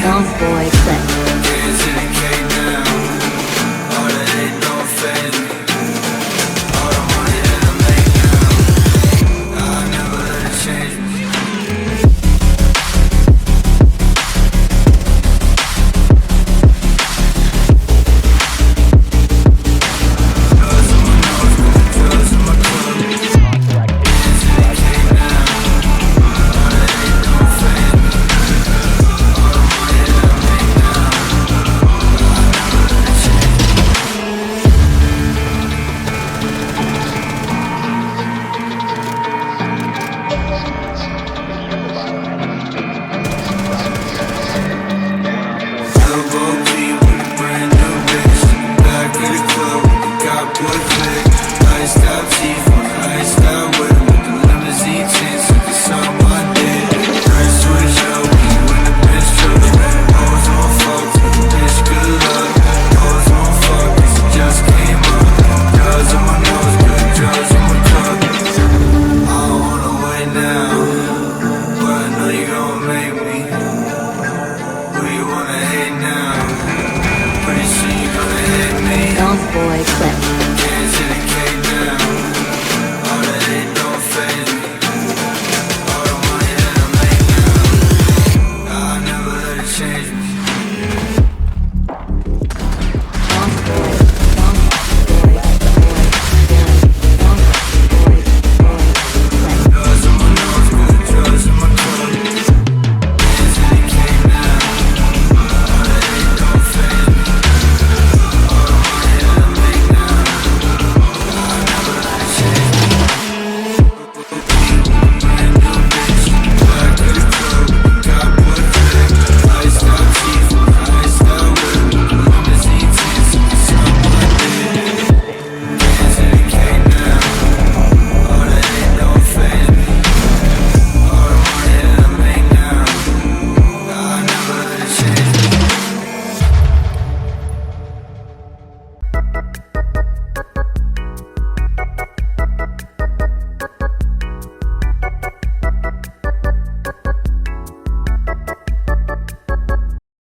Funk Boy Clip. Hands in the cake now. All that hate don't faze me. All the money that I make now, I never let it change me. Drugs in my nose, put drugs in my club. Hands in the cake now. All that hate don't faze me. All the money that I make now, I never let it change me. Elbow P with a brand new bitch. Back in the club with the got boy click. Iced out teeth on the iced out whip with the limousine tints like it's on my dick. Nice switch up when you in the Benz Truck. Hoes on fuck, tell the bitch good luck. Hoes on fuck, cause it just came up. Drugs on my nose, good drugs on my cup. I don't wanna wait now.